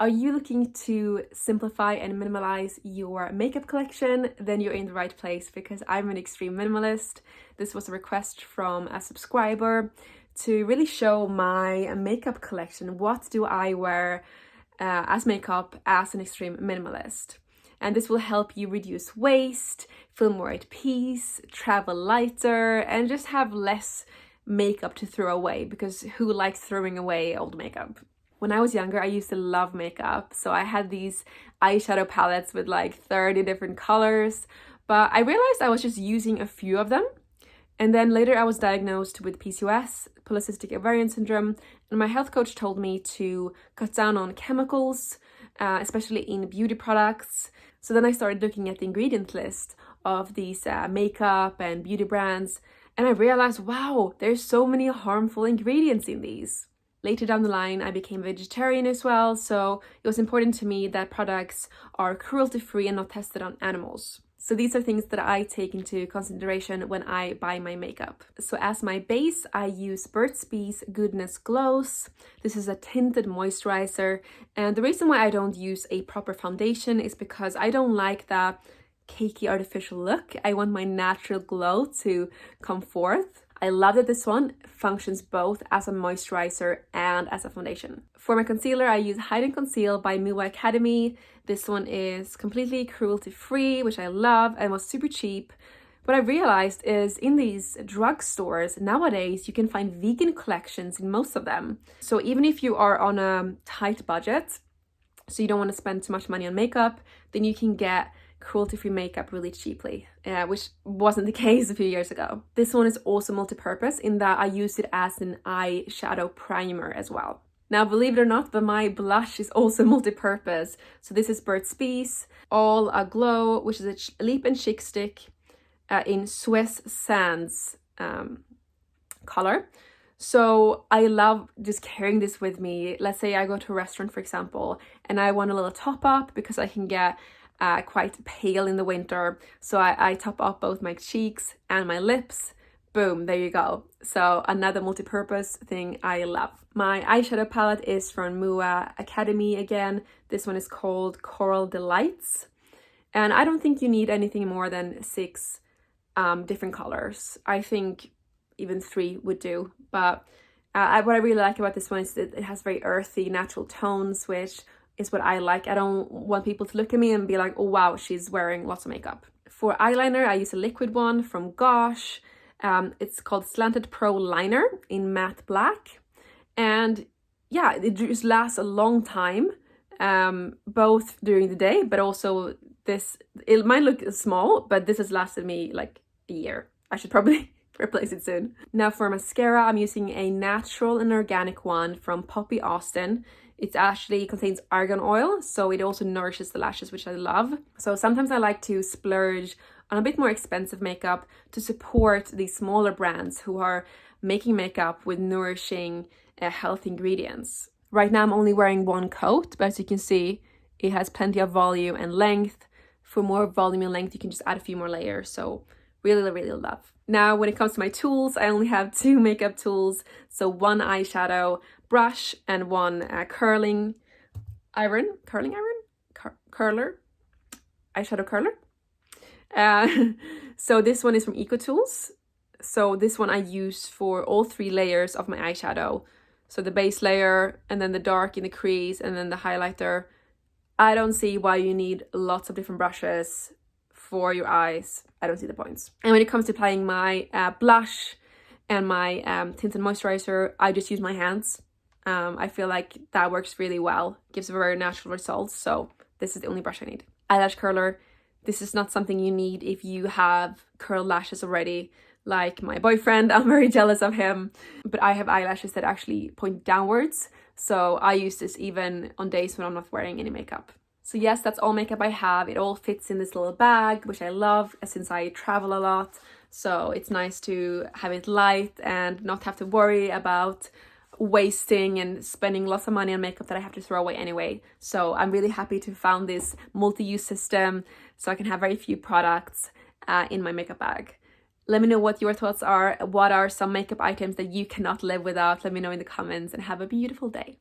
Are you looking to simplify and minimalize your makeup collection? Then you're in the right place, because I'm an extreme minimalist. This was a request from a subscriber to really show my makeup collection. What do I wear as makeup as an extreme minimalist? And this will help you reduce waste, feel more at peace, travel lighter, and just have less makeup to throw away, because who likes throwing away old makeup? When I was younger, I used to love makeup. So I had these eyeshadow palettes with like 30 different colors, but I realized I was just using a few of them. And then later I was diagnosed with PCOS, polycystic ovarian syndrome, and my health coach told me to cut down on chemicals, especially in beauty products. So then I started looking at the ingredient list of these makeup and beauty brands, and I realized, wow, there's so many harmful ingredients in these. Later down the line, I became vegetarian as well, so it was important to me that products are cruelty-free and not tested on animals. So these are things that I take into consideration when I buy my makeup. So as my base, I use Burts Goodness Glos. This is a tinted moisturizer, and the reason why I don't use a proper foundation is because I don't like that cakey artificial look. I want my natural glow to come forth. I love that this one functions both as a moisturizer and as a foundation. For my concealer, I use Hide and Conceal by Mua Academy. This one is completely cruelty-free, which I love, and was super cheap. What I realized is in these drugstores nowadays, you can find vegan collections in most of them. So even if you are on a tight budget, so you don't want to spend too much money on makeup, then you can get cruelty-free makeup really cheaply, which wasn't the case a few years ago. This one is also multi-purpose in that I use it as an eyeshadow primer as well. Now, believe it or not, but my blush is also multi-purpose. So this is Burts All Aglow, which is a Leap and Chic stick in Suez Sands color. So I love just carrying this with me. Let's say I go to a restaurant, for example, and I want a little top up because I can get quite pale in the winter. So I top up both my cheeks and my lips. Boom, there you go. So another multi-purpose thing I love. My eyeshadow palette is from Mua Academy again. This one is called Coral Delights. And I don't think you need anything more than 6 different colors. I think even 3 would do. But what I really like about this one is that it has very earthy, natural tones, which is what I like. I don't want people to look at me and be like, oh wow, she's wearing lots of makeup. For eyeliner, I use a liquid one from Glos. It's called Slanted Pro Liner in matte black. And yeah, it just lasts a long time, both during the day, but also it might look small, but this has lasted me like a year. I should probably replace it soon. Now for mascara, I'm using a natural and organic one from Poppy Austin. It actually contains argan oil, so it also nourishes the lashes, which I love. So sometimes I like to splurge on a bit more expensive makeup to support these smaller brands who are making makeup with nourishing healthy ingredients. Right now I'm only wearing 1 coat, but as you can see, it has plenty of volume and length. For more volume and length, you can just add a few more layers. So really, really love. Now, when it comes to my tools, I only have 2 makeup tools. So 1 eyeshadow brush and 1 eyeshadow curler. So this one is from Eco Tools. So this one I use for all 3 layers of my eyeshadow. So the base layer, and then the dark in the crease, and then the highlighter. I don't see why you need lots of different brushes for your eyes. I don't see the points. And when it comes to applying my blush and my tinted moisturizer, I just use my hands. I feel like that works really well, gives very natural results. So this is the only brush I need. Eyelash curler. This is not something you need if you have curled lashes already, like my boyfriend. I'm very jealous of him, but I have eyelashes that actually point downwards. So I use this even on days when I'm not wearing any makeup. So yes, that's all makeup I have. It all fits in this little bag, which I love since I travel a lot. So it's nice to have it light and not have to worry about wasting and spending lots of money on makeup that I have to throw away anyway. So I'm really happy to found this multi-use system so I can have very few products in my makeup bag. Let me know what your thoughts are. What are some makeup items that you cannot live without? Let me know in the comments, and have a beautiful day.